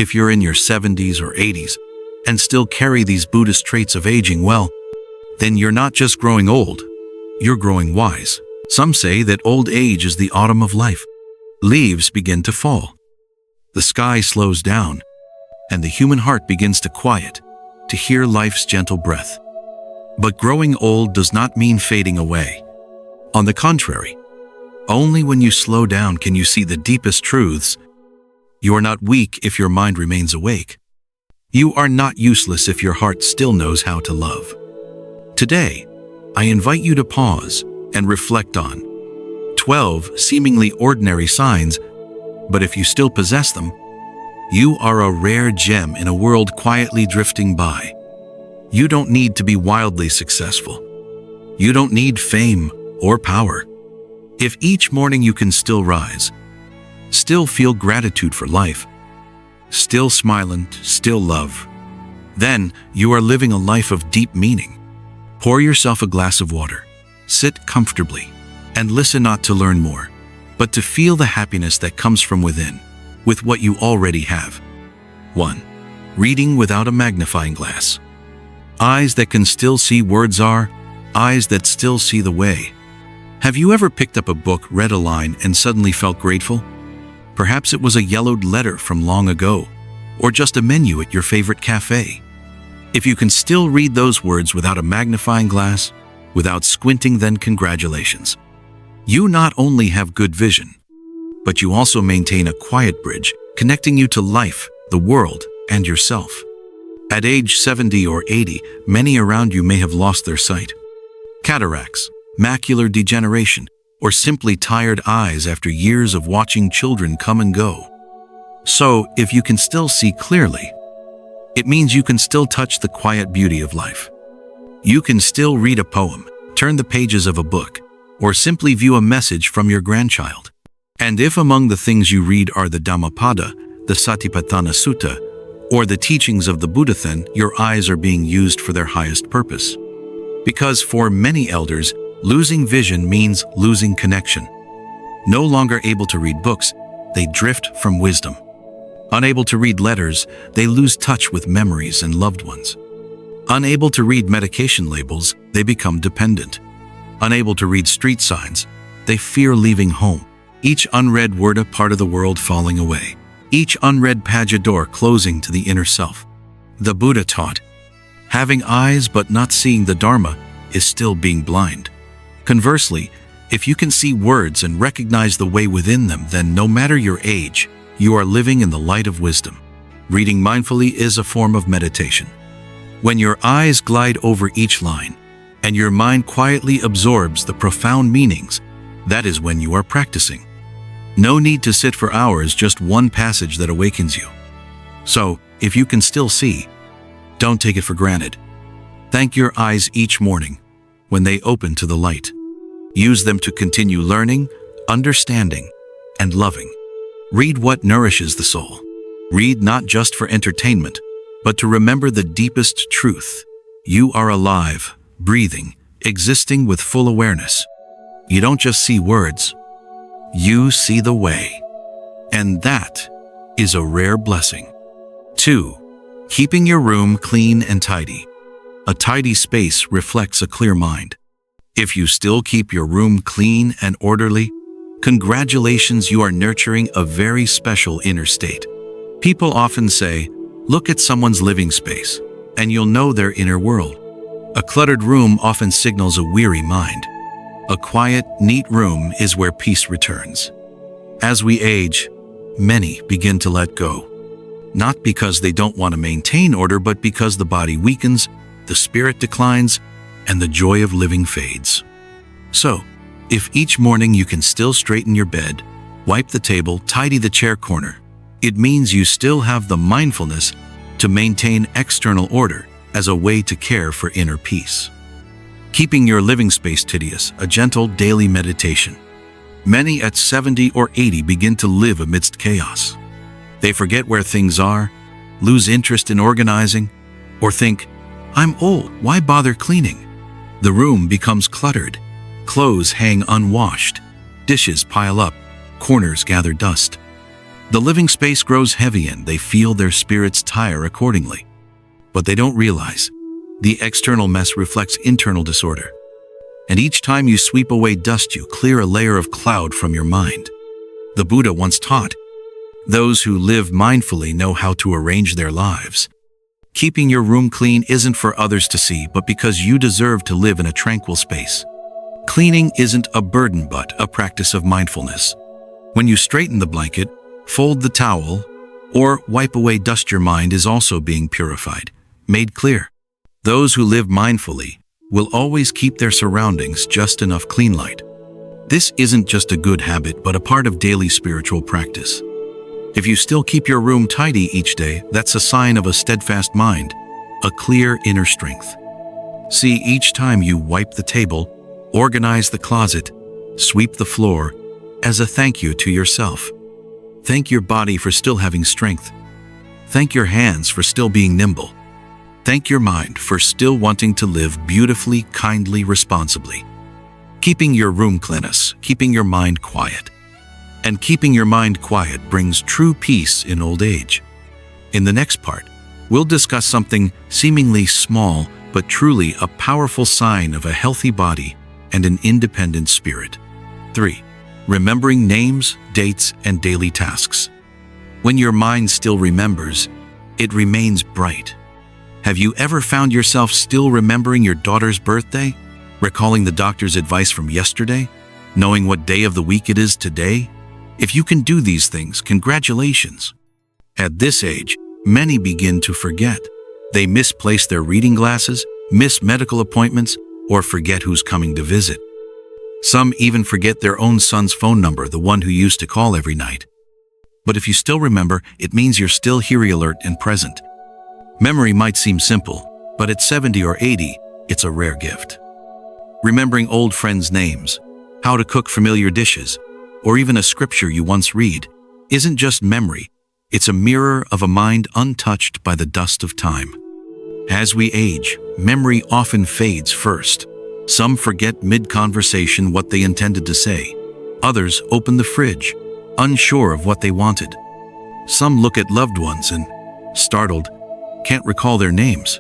If you're in your 70s or 80s and still carry these Buddhist traits of aging well, then you're not just growing old, you're growing wise. Some say that old age is the autumn of life. Leaves begin to fall. The sky slows down, and the human heart begins to quiet, to hear life's gentle breath. But growing old does not mean fading away. On the contrary, only when you slow down can you see the deepest truths. You are not weak if your mind remains awake. You are not useless if your heart still knows how to love. Today, I invite you to pause and reflect on 12 seemingly ordinary signs, but if you still possess them, you are a rare gem in a world quietly drifting by. You don't need to be wildly successful. You don't need fame or power. If each morning you can still rise, still feel gratitude for life, still smile and still love, then you are living a life of deep meaning. Pour yourself a glass of water, sit comfortably, and listen not to learn more, but to feel the happiness that comes from within, with what you already have. 1. Reading without a magnifying glass. Eyes that can still see words are eyes that still see the way. Have you ever picked up a book, read a line, and suddenly felt grateful? Perhaps it was a yellowed letter from long ago, or just a menu at your favorite cafe. If you can still read those words without a magnifying glass, without squinting, then congratulations. You not only have good vision, but you also maintain a quiet bridge connecting you to life, the world, and yourself. At age 70 or 80, many around you may have lost their sight. Cataracts, macular degeneration, or simply tired eyes after years of watching children come and go. So, if you can still see clearly, it means you can still touch the quiet beauty of life. You can still read a poem, turn the pages of a book, or simply view a message from your grandchild. And if among the things you read are the Dhammapada, the Satipatthana Sutta, or the teachings of the Buddha, then your eyes are being used for their highest purpose. Because for many elders, losing vision means losing connection. No longer able to read books, they drift from wisdom. Unable to read letters, they lose touch with memories and loved ones. Unable to read medication labels, they become dependent. Unable to read street signs, they fear leaving home. Each unread word a part of the world falling away. Each unread page a door closing to the inner self. The Buddha taught, having eyes but not seeing the Dharma is still being blind. Conversely, if you can see words and recognize the way within them, then no matter your age, you are living in the light of wisdom. Reading mindfully is a form of meditation. When your eyes glide over each line, and your mind quietly absorbs the profound meanings, that is when you are practicing. No need to sit for hours, just one passage that awakens you. So, if you can still see, don't take it for granted. Thank your eyes each morning when they open to the light. Use them to continue learning, understanding, and loving. Read what nourishes the soul. Read not just for entertainment, but to remember the deepest truth. You are alive, breathing, existing with full awareness. You don't just see words, you see the way. And that is a rare blessing. 2. Keeping your room clean and tidy. A tidy space reflects a clear mind. If you still keep your room clean and orderly, congratulations, you are nurturing a very special inner state. People often say, look at someone's living space, and you'll know their inner world. A cluttered room often signals a weary mind. A quiet, neat room is where peace returns. As we age, many begin to let go. Not because they don't want to maintain order, but because the body weakens, the spirit declines, and the joy of living fades. So, if each morning you can still straighten your bed, wipe the table, tidy the chair corner, it means you still have the mindfulness to maintain external order as a way to care for inner peace. Keeping your living space tedious, a gentle daily meditation. Many at 70 or 80 begin to live amidst chaos. They forget where things are, lose interest in organizing, or think, I'm old, why bother cleaning? The room becomes cluttered. Clothes hang unwashed, dishes pile up, corners gather dust. The living space grows heavy and they feel their spirits tire accordingly. But they don't realize the external mess reflects internal disorder. And each time you sweep away dust, you clear a layer of cloud from your mind. The Buddha once taught, "Those who live mindfully know how to arrange their lives." Keeping your room clean isn't for others to see, but because you deserve to live in a tranquil space. Cleaning isn't a burden, but a practice of mindfulness. When you straighten the blanket, fold the towel, or wipe away dust, your mind is also being purified, made clear. Those who live mindfully will always keep their surroundings just enough clean light. This isn't just a good habit, but a part of daily spiritual practice. If you still keep your room tidy each day, that's a sign of a steadfast mind, a clear inner strength. See, each time you wipe the table, organize the closet, sweep the floor, as a thank you to yourself. Thank your body for still having strength. Thank your hands for still being nimble. Thank your mind for still wanting to live beautifully, kindly, responsibly. Keeping your room cleanliness, keeping your mind quiet. And keeping your mind quiet brings true peace in old age. In the next part, we'll discuss something seemingly small, but truly a powerful sign of a healthy body and an independent spirit. 3. Remembering names, dates, and daily tasks. When your mind still remembers, it remains bright. Have you ever found yourself still remembering your daughter's birthday? Recalling the doctor's advice from yesterday? Knowing what day of the week it is today? If you can do these things, congratulations. At this age, many begin to forget. They misplace their reading glasses, miss medical appointments, or forget who's coming to visit. Some even forget their own son's phone number, the one who used to call every night. But if you still remember, it means you're still here, alert and present. Memory might seem simple, but at 70 or 80, it's a rare gift. Remembering old friends' names, how to cook familiar dishes, or even a scripture you once read, isn't just memory, it's a mirror of a mind untouched by the dust of time. As we age, memory often fades first. Some forget mid-conversation what they intended to say. Others open the fridge, unsure of what they wanted. Some look at loved ones and, startled, can't recall their names.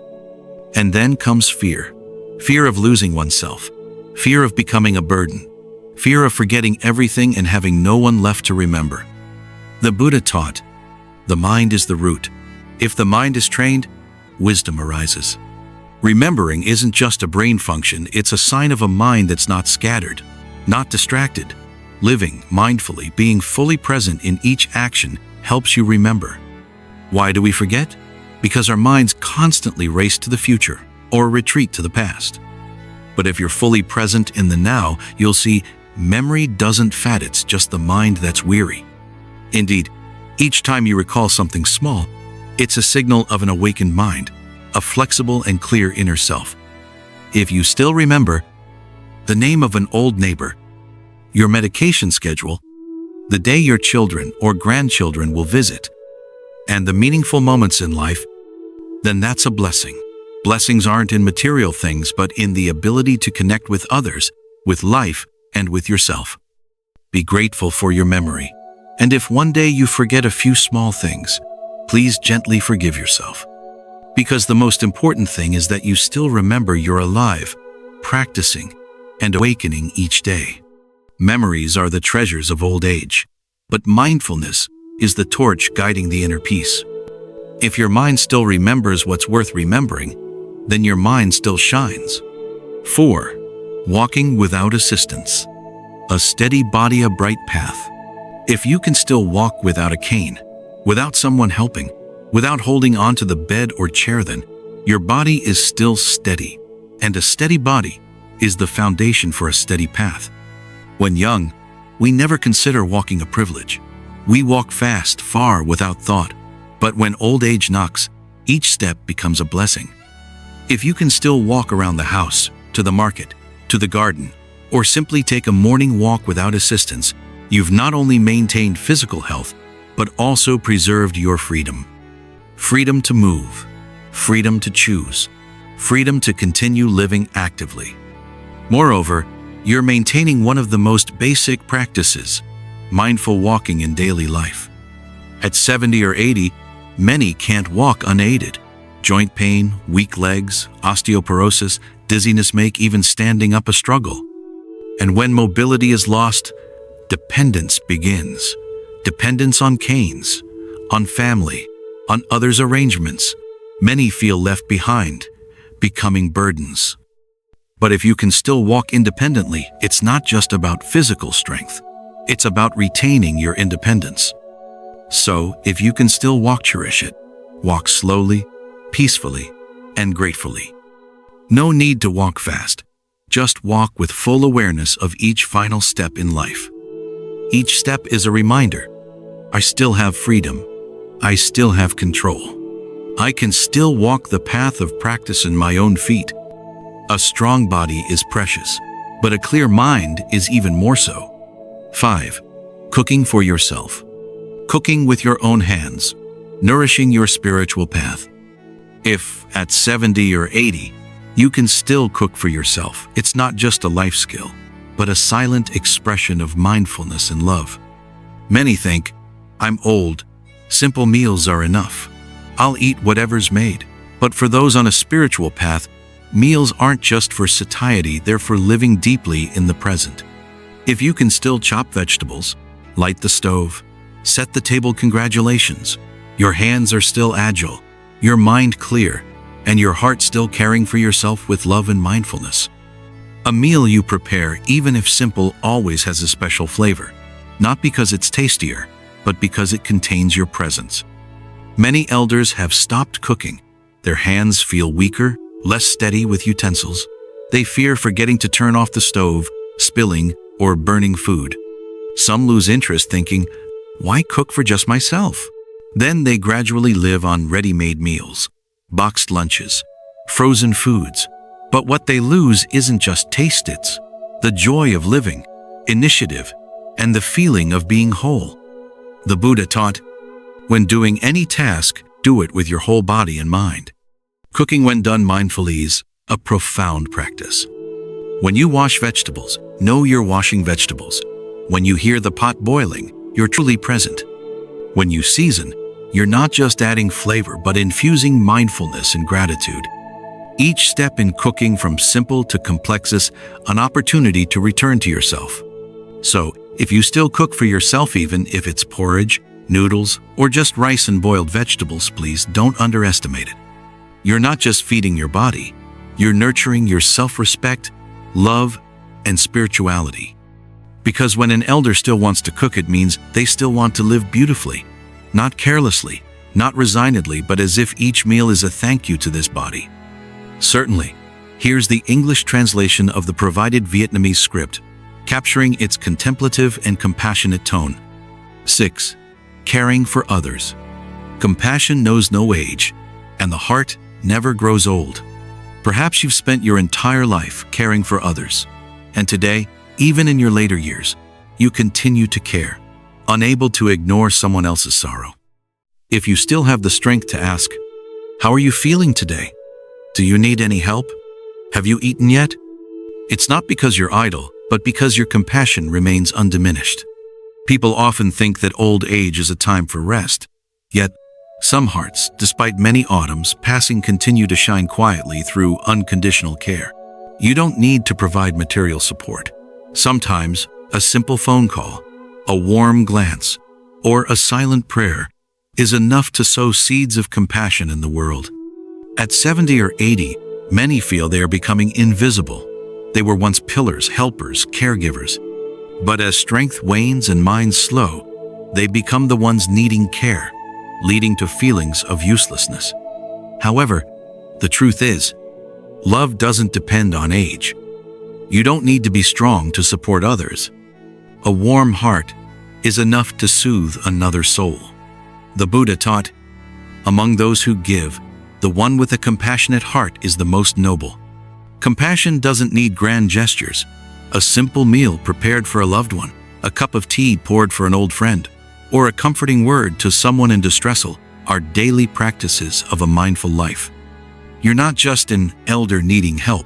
And then comes fear. Fear of losing oneself. Fear of becoming a burden. Fear of forgetting everything and having no one left to remember. The Buddha taught, the mind is the root. If the mind is trained, wisdom arises. Remembering isn't just a brain function, it's a sign of a mind that's not scattered, not distracted. Living mindfully, being fully present in each action helps you remember. Why do we forget? Because our minds constantly race to the future or retreat to the past. But if you're fully present in the now, you'll see memory doesn't fade, it's just the mind that's weary. Indeed, each time you recall something small, it's a signal of an awakened mind, a flexible and clear inner self. If you still remember the name of an old neighbor, your medication schedule, the day your children or grandchildren will visit, and the meaningful moments in life, then that's a blessing. Blessings aren't in material things, but in the ability to connect with others, with life, and with yourself. Be grateful for your memory. And if one day you forget a few small things, please gently forgive yourself. Because the most important thing is that you still remember you're alive, practicing, and awakening each day. Memories are the treasures of old age, but mindfulness is the torch guiding the inner peace. If your mind still remembers what's worth remembering, then your mind still shines. 4. Walking without assistance. A steady body, a bright path. If you can still walk without a cane, without someone helping, without holding onto the bed or chair, then your body is still steady. And a steady body is the foundation for a steady path. When young, we never consider walking a privilege. We walk fast, far, without thought. But when old age knocks, each step becomes a blessing. If you can still walk around the house, to the market, to the garden, or simply take a morning walk without assistance, you've not only maintained physical health, but also preserved your freedom. Freedom to move, freedom to choose, freedom to continue living actively. Moreover, you're maintaining one of the most basic practices, mindful walking in daily life. At 70 or 80, many can't walk unaided. Joint pain, weak legs, osteoporosis, dizziness make even standing up a struggle. And when mobility is lost, dependence begins. Dependence on canes, on family, on others' arrangements. Many feel left behind, becoming burdens. But if you can still walk independently, it's not just about physical strength. It's about retaining your independence. So, if you can still walk, cherish it. Walk slowly, peacefully, and gratefully. No need to walk fast. Just walk with full awareness of each final step in life. Each step is a reminder. I still have freedom. I still have control. I can still walk the path of practice in my own feet. A strong body is precious, but a clear mind is even more so. 5. Cooking for yourself. Cooking with your own hands, nourishing your spiritual path. If, at 70 or 80, you can still cook for yourself, it's not just a life skill, but a silent expression of mindfulness and love. Many think, I'm old, simple meals are enough. I'll eat whatever's made. But for those on a spiritual path, meals aren't just for satiety, they're for living deeply in the present. If you can still chop vegetables, light the stove, set the table, congratulations. Your hands are still agile, your mind clear, and your heart still caring for yourself with love and mindfulness. A meal you prepare, even if simple, always has a special flavor, not because it's tastier, but because it contains your presence. Many elders have stopped cooking. Their hands feel weaker, less steady with utensils. They fear forgetting to turn off the stove, spilling, or burning food. Some lose interest thinking, why cook for just myself? Then they gradually live on ready-made meals, boxed lunches, frozen foods. But what they lose isn't just taste, it's the joy of living, initiative, and the feeling of being whole. The Buddha taught, when doing any task, do it with your whole body and mind. Cooking when done mindfully is a profound practice. When you wash vegetables, know you're washing vegetables. When you hear the pot boiling, you're truly present. When you season, you're not just adding flavor, but infusing mindfulness and gratitude. Each step in cooking, from simple to complex, is an opportunity to return to yourself. So, if you still cook for yourself, even if it's porridge, noodles, or just rice and boiled vegetables, please don't underestimate it. You're not just feeding your body, you're nurturing your self-respect, love, and spirituality. Because when an elder still wants to cook, it means they still want to live beautifully, not carelessly, not resignedly, but as if each meal is a thank you to this body. Certainly, here's the English translation of the provided Vietnamese script, capturing its contemplative and compassionate tone. 6. Caring for others. Compassion knows no age, and the heart never grows old. Perhaps you've spent your entire life caring for others, and today, even in your later years, you continue to care, unable to ignore someone else's sorrow. If you still have the strength to ask, how are you feeling today? Do you need any help? Have you eaten yet? It's not because you're idle, but because your compassion remains undiminished. People often think that old age is a time for rest, yet some hearts, despite many autumns passing, continue to shine quietly through unconditional care. You don't need to provide material support. Sometimes, a simple phone call, a warm glance, or a silent prayer is enough to sow seeds of compassion in the world. At 70 or 80, many feel they are becoming invisible. They were once pillars, helpers, caregivers. But as strength wanes and minds slow, they become the ones needing care, leading to feelings of uselessness. However, the truth is, love doesn't depend on age. You don't need to be strong to support others. A warm heart is enough to soothe another soul. The Buddha taught, among those who give, the one with a compassionate heart is the most noble. Compassion doesn't need grand gestures. A simple meal prepared for a loved one, a cup of tea poured for an old friend, or a comforting word to someone in distress are daily practices of a mindful life. You're not just an elder needing help.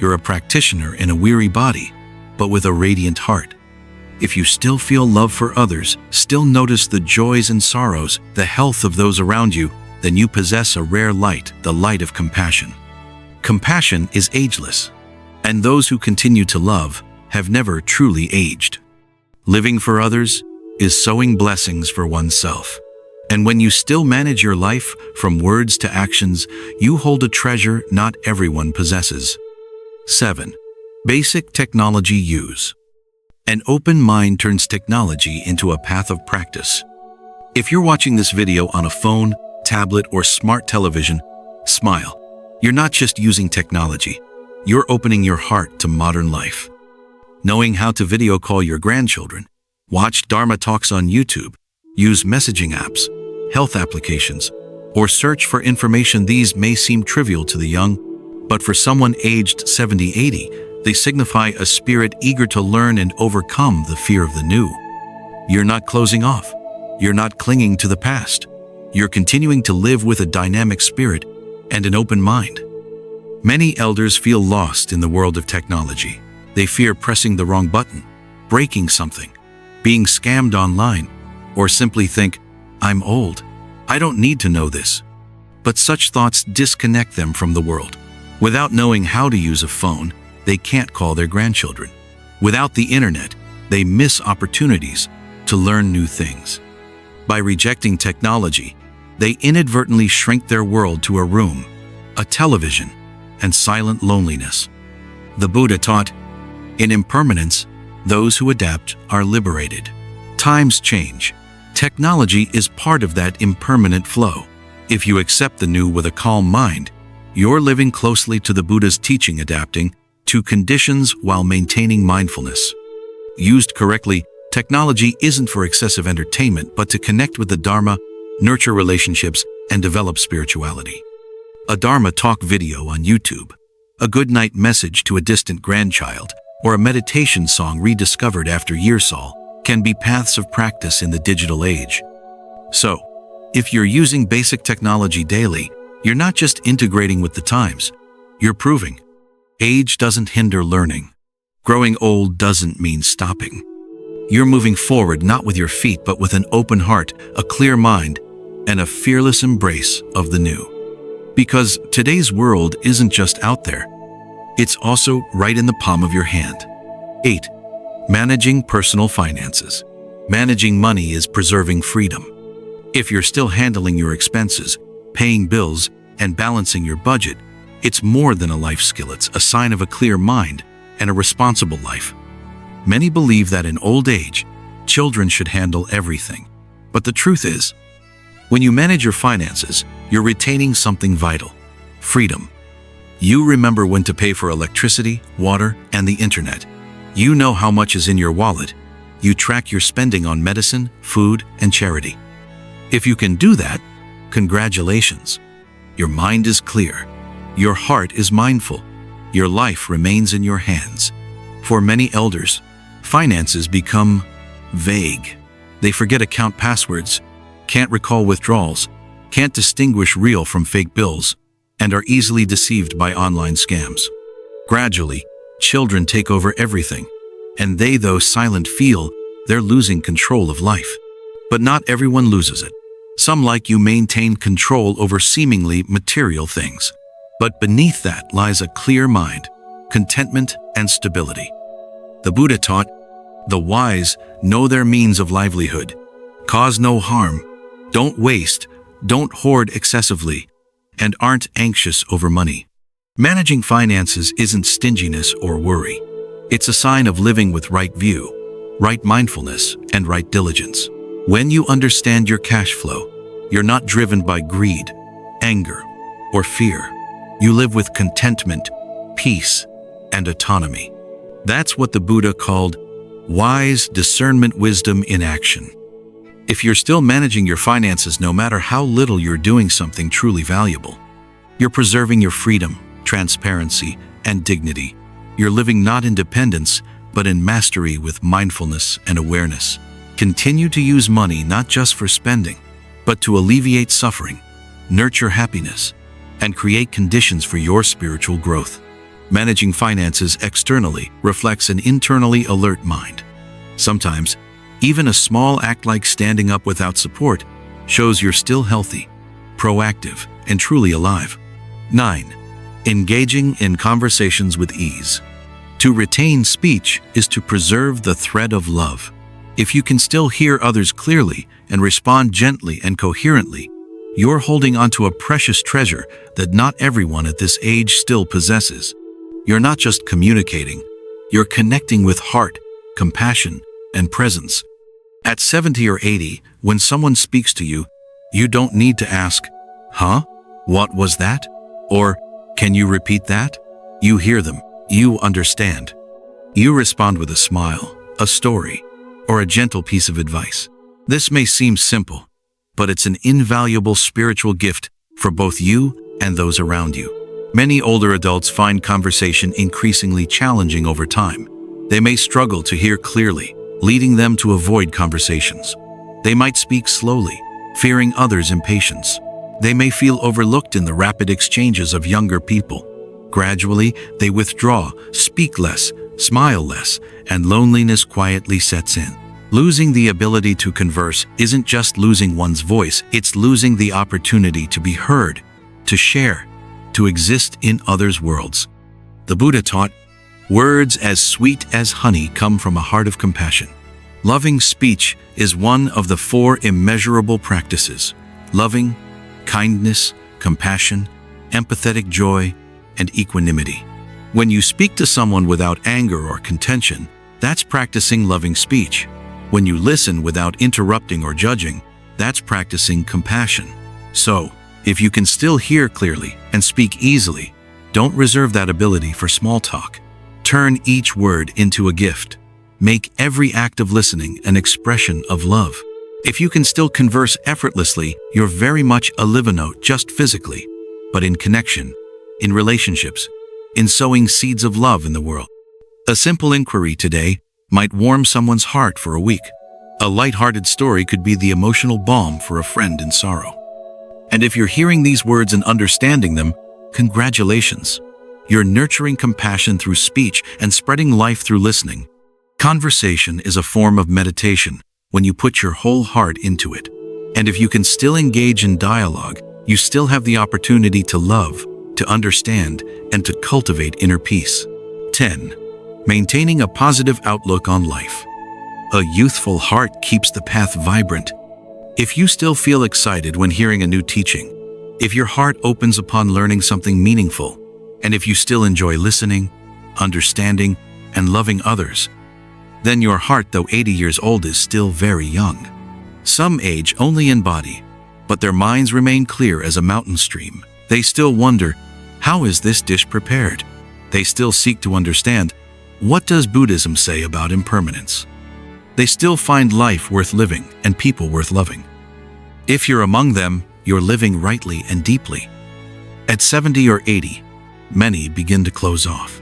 You're a practitioner in a weary body, but with a radiant heart. If you still feel love for others, still notice the joys and sorrows, the health of those around you, then you possess a rare light, the light of compassion. Compassion is ageless, and those who continue to love have never truly aged. Living for others is sowing blessings for oneself. And when you still manage your life, from words to actions, you hold a treasure not everyone possesses. 7. Basic technology use. An open mind turns technology into a path of practice. If you're watching this video on a phone, tablet, or smart television, smile. You're not just using technology. You're opening your heart to modern life. Knowing how to video call your grandchildren, watch Dharma talks on YouTube, use messaging apps, health applications, or search for information, these may seem trivial to the young, but for someone aged 70-80, they signify a spirit eager to learn and overcome the fear of the new. You're not closing off. You're not clinging to the past. You're continuing to live with a dynamic spirit and an open mind. Many elders feel lost in the world of technology. They fear pressing the wrong button, breaking something, being scammed online, or simply think, "I'm old. I don't need to know this." But such thoughts disconnect them from the world. Without knowing how to use a phone, they can't call their grandchildren. Without the internet, they miss opportunities to learn new things. By rejecting technology, they inadvertently shrink their world to a room, a television, and silent loneliness. The Buddha taught, "In impermanence, those who adapt are liberated." Times change. Technology is part of that impermanent flow. If you accept the new with a calm mind, you're living closely to the Buddha's teaching, adapting to conditions while maintaining mindfulness. Used correctly, technology isn't for excessive entertainment, but to connect with the Dharma, nurture relationships, and develop spirituality. A Dharma talk video on YouTube, a goodnight message to a distant grandchild, or a meditation song rediscovered after yearsall can be paths of practice in the digital age. So, if you're using basic technology daily, you're not just integrating with the times, you're proving. Age doesn't hinder learning. Growing old doesn't mean stopping. You're moving forward not with your feet but with an open heart, a clear mind, and a fearless embrace of the new. Because today's world isn't just out there, it's also right in the palm of your hand. 8. Managing personal finances. Managing money is preserving freedom. If you're still handling your expenses, paying bills, and balancing your budget, it's more than a life skill. It's a sign of a clear mind and a responsible life. Many believe that in old age, children should handle everything. But the truth is, when you manage your finances, you're retaining something vital: freedom. You remember when to pay for electricity, water, and the internet. You know how much is in your wallet. You track your spending on medicine, food, and charity. If you can do that, congratulations. Your mind is clear. Your heart is mindful. Your life remains in your hands. For many elders, finances become vague. They forget account passwords, can't recall withdrawals, can't distinguish real from fake bills, and are easily deceived by online scams. Gradually, children take over everything, and they, though silent, feel they're losing control of life. But not everyone loses it. Some, like you, maintain control over seemingly material things. But beneath that lies a clear mind, contentment, and stability. The Buddha taught, "The wise know their means of livelihood. Cause no harm, don't waste, don't hoard excessively, and aren't anxious over money." Managing finances isn't stinginess or worry. It's a sign of living with right view, right mindfulness, and right diligence. When you understand your cash flow, you're not driven by greed, anger, or fear. You live with contentment, peace, and autonomy. That's what the Buddha called wise discernment, wisdom in action. If you're still managing your finances, no matter how little, you're doing something truly valuable. You're preserving your freedom, transparency, and dignity. You're living not in dependence, but in mastery with mindfulness and awareness. Continue to use money not just for spending, but to alleviate suffering, nurture happiness, and create conditions for your spiritual growth. Managing finances externally reflects an internally alert mind. Sometimes, even a small act like standing up without support shows you're still healthy, proactive, and truly alive. 9. Engaging in conversations with ease. To retain speech is to preserve the thread of love. If you can still hear others clearly and respond gently and coherently, you're holding onto a precious treasure that not everyone at this age still possesses. You're not just communicating, you're connecting with heart, compassion, and presence. At 70 or 80, when someone speaks to you, you don't need to ask, "Huh? What was that?" Or, "Can you repeat that?" You hear them. You understand. You respond with a smile, a story, or a gentle piece of advice. This may seem simple, but it's an invaluable spiritual gift for both you and those around you. Many older adults find conversation increasingly challenging over time. They may struggle to hear clearly, leading them to avoid conversations. They might speak slowly, fearing others' impatience. They may feel overlooked in the rapid exchanges of younger people. Gradually, they withdraw, speak less, smile less, and loneliness quietly sets in. Losing the ability to converse isn't just losing one's voice, it's losing the opportunity to be heard, to share, to exist in others' worlds. The Buddha taught, "Words as sweet as honey come from a heart of compassion." Loving speech is one of the 4 immeasurable practices: loving, kindness, compassion, empathetic joy, and equanimity. When you speak to someone without anger or contention, that's practicing loving speech. When you listen without interrupting or judging, that's practicing compassion. So, if you can still hear clearly and speak easily, don't reserve that ability for small talk. Turn each word into a gift. Make every act of listening an expression of love. If you can still converse effortlessly, you're very much a live-a-note, just physically, but in connection, in relationships, in sowing seeds of love in the world. A simple inquiry today might warm someone's heart for a week. A light-hearted story could be the emotional balm for a friend in sorrow. And if you're hearing these words and understanding them, congratulations. You're nurturing compassion through speech and spreading life through listening. Conversation is a form of meditation when you put your whole heart into it. And if you can still engage in dialogue, you still have the opportunity to love, to understand, and to cultivate inner peace. 10. Maintaining a positive outlook on life. A youthful heart keeps the path vibrant. If you still feel excited when hearing a new teaching, if your heart opens upon learning something meaningful, and if you still enjoy listening, understanding, and loving others, then your heart, though 80 years old, is still very young. Some age only in body, but their minds remain clear as a mountain stream. They still wonder, how is this dish prepared? They still seek to understand, what does Buddhism say about impermanence? They still find life worth living and people worth loving. If you're among them, you're living rightly and deeply. At 70 or 80, many begin to close off.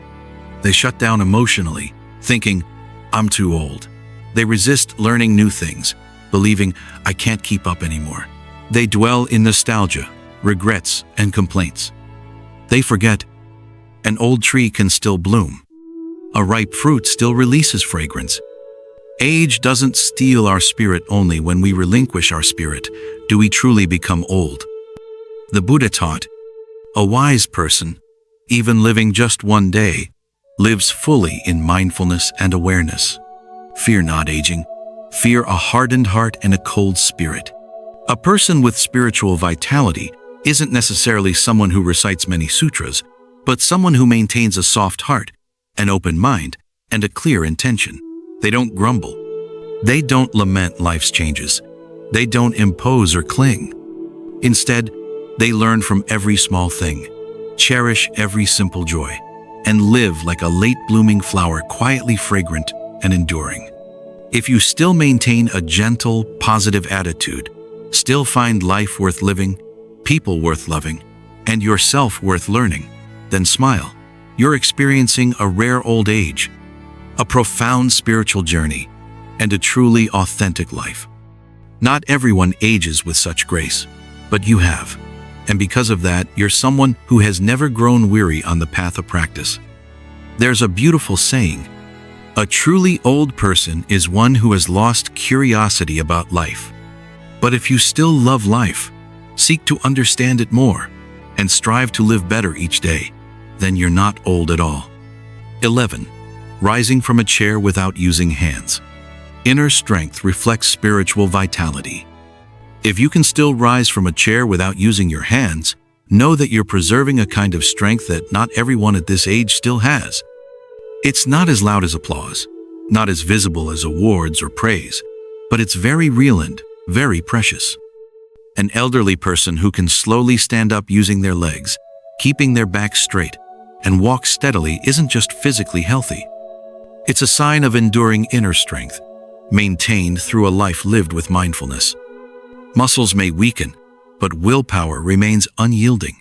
They shut down emotionally, thinking, "I'm too old." They resist learning new things, believing, "I can't keep up anymore." They dwell in nostalgia, regrets, and complaints. They forget, an old tree can still bloom. A ripe fruit still releases fragrance. Age doesn't steal our spirit. Only when we relinquish our spirit do we truly become old. The Buddha taught, a wise person, even living just one day, lives fully in mindfulness and awareness. Fear not aging. Fear a hardened heart and a cold spirit. A person with spiritual vitality isn't necessarily someone who recites many sutras, but someone who maintains a soft heart, an open mind, and a clear intention. They don't grumble. They don't lament life's changes. They don't impose or cling. Instead, they learn from every small thing, cherish every simple joy, and live like a late-blooming flower, quietly fragrant and enduring. If you still maintain a gentle, positive attitude, still find life worth living, people worth loving, and yourself worth learning, then smile. You're experiencing a rare old age, a profound spiritual journey, and a truly authentic life. Not everyone ages with such grace, but you have. And because of that, you're someone who has never grown weary on the path of practice. There's a beautiful saying, A truly old person is one who has lost curiosity about life. But if you still love life, seek to understand it more, and strive to live better each day, then you're not old at all. 11. Rising from a chair without using hands. Inner strength reflects spiritual vitality. If you can still rise from a chair without using your hands, know that you're preserving a kind of strength that not everyone at this age still has. It's not as loud as applause, not as visible as awards or praise, but it's very real and very precious. An elderly person who can slowly stand up using their legs, keeping their back straight, and walk steadily isn't just physically healthy. It's a sign of enduring inner strength, maintained through a life lived with mindfulness. Muscles may weaken, but willpower remains unyielding.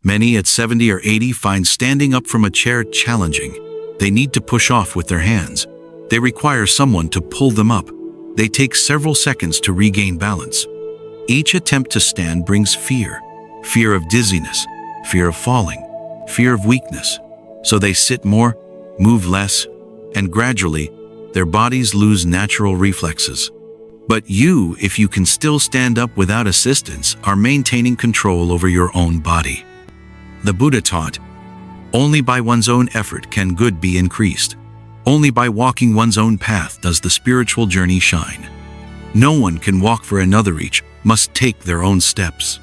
Many at 70 or 80 find standing up from a chair challenging. They need to push off with their hands. They require someone to pull them up. They take several seconds to regain balance. Each attempt to stand brings fear. Fear of dizziness, fear of falling, fear of weakness. So they sit more, move less, and gradually, their bodies lose natural reflexes. But you, if you can still stand up without assistance, are maintaining control over your own body. The Buddha taught, only by one's own effort can good be increased. Only by walking one's own path does the spiritual journey shine. No one can walk for another, each must take their own steps.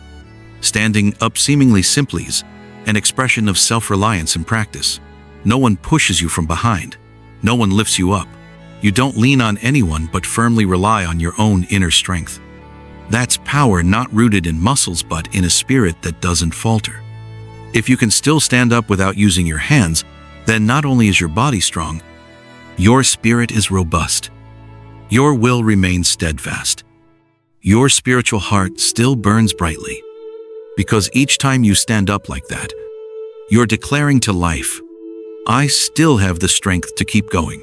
Standing up seemingly simply is an expression of self-reliance and practice. No one pushes you from behind. No one lifts you up. You don't lean on anyone but firmly rely on your own inner strength. That's power not rooted in muscles but in a spirit that doesn't falter. If you can still stand up without using your hands, then not only is your body strong, your spirit is robust. Your will remains steadfast. Your spiritual heart still burns brightly. Because each time you stand up like that, you're declaring to life, I still have the strength to keep going.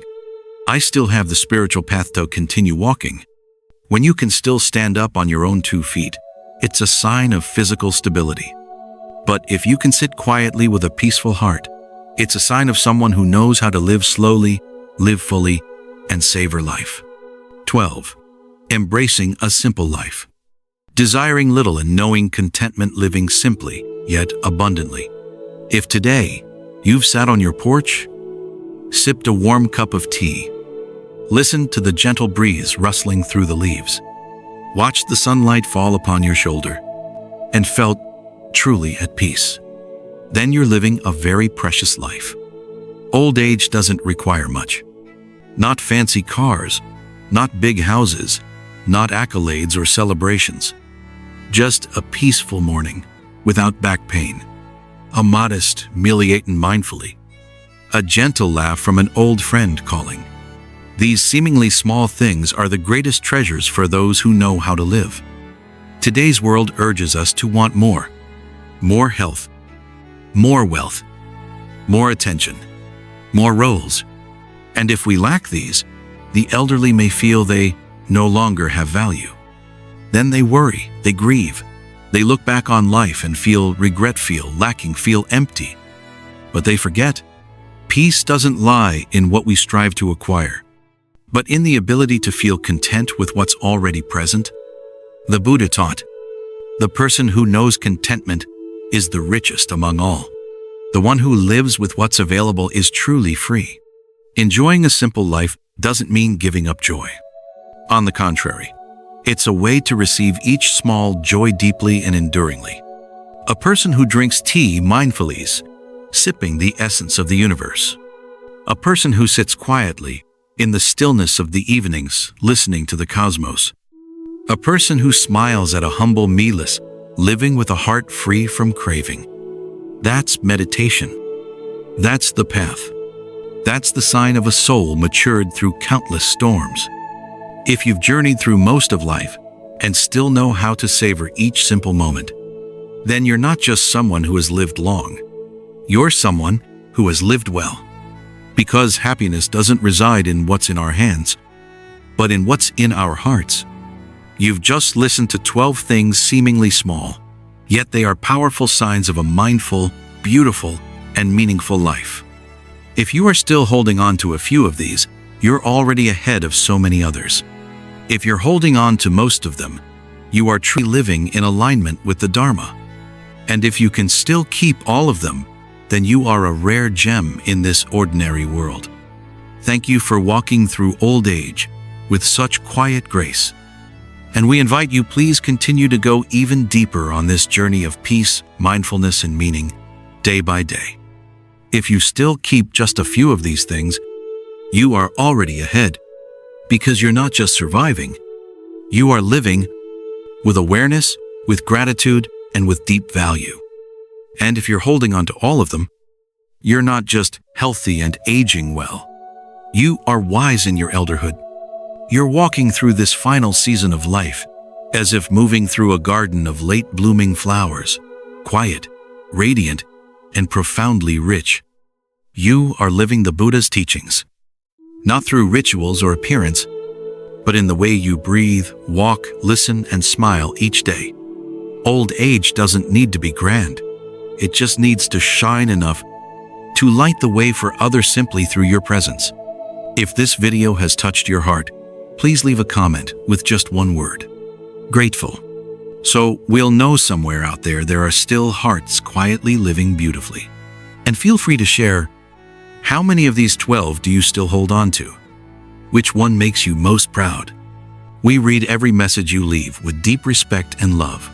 I still have the spiritual path to continue walking. When you can still stand up on your own 2 feet, it's a sign of physical stability. But if you can sit quietly with a peaceful heart, it's a sign of someone who knows how to live slowly, live fully, and savor life. 12. Embracing a simple life. Desiring little and knowing contentment, living simply, yet abundantly. If today, you've sat on your porch, sipped a warm cup of tea, listened to the gentle breeze rustling through the leaves, watched the sunlight fall upon your shoulder, and felt truly at peace, then you're living a very precious life. Old age doesn't require much. Not fancy cars, not big houses, not accolades or celebrations. Just a peaceful morning without back pain, a modest meal eaten mindfully, a gentle laugh from an old friend calling. These seemingly small things are the greatest treasures for those who know how to live. Today's world urges us to want more. More health, more wealth, more attention, more roles. And if we lack these, the elderly may feel they no longer have value. Then they worry, they grieve, they look back on life and feel regret, feel lacking, feel empty. But they forget, peace doesn't lie in what we strive to acquire, but in the ability to feel content with what's already present. The Buddha taught, the person who knows contentment is the richest among all. The one who lives with what's available is truly free. Enjoying a simple life doesn't mean giving up joy. On the contrary, it's a way to receive each small joy deeply and enduringly. A person who drinks tea mindfully is sipping the essence of the universe. A person who sits quietly in the stillness of the evenings, listening to the cosmos. A person who smiles at a humble meal is living with a heart free from craving. That's meditation. That's the path. That's the sign of a soul matured through countless storms. If you've journeyed through most of life and still know how to savor each simple moment, then you're not just someone who has lived long. You're someone who has lived well. Because happiness doesn't reside in what's in our hands, but in what's in our hearts. You've just listened to 12 things seemingly small, yet they are powerful signs of a mindful, beautiful, and meaningful life. If you are still holding on to a few of these, you're already ahead of so many others. If you're holding on to most of them, you are truly living in alignment with the Dharma. And if you can still keep all of them, then you are a rare gem in this ordinary world. Thank you for walking through old age with such quiet grace. And we invite you, please continue to go even deeper on this journey of peace, mindfulness, and meaning, day by day. If you still keep just a few of these things, you are already ahead, because you're not just surviving, you are living with awareness, with gratitude, and with deep value. And if you're holding on to all of them, you're not just healthy and aging well. You are wise in your elderhood. You're walking through this final season of life, as if moving through a garden of late blooming flowers, quiet, radiant, and profoundly rich. You are living the Buddha's teachings, not through rituals or appearance, but in the way you breathe, walk, listen, and smile each day. Old age doesn't need to be grand. It just needs to shine enough to light the way for others simply through your presence. If this video has touched your heart, please leave a comment with just one word: grateful. So we'll know somewhere out there are still hearts quietly living beautifully. And feel free to share, how many of these 12 do you still hold on to? Which one makes you most proud? We read every message you leave with deep respect and love.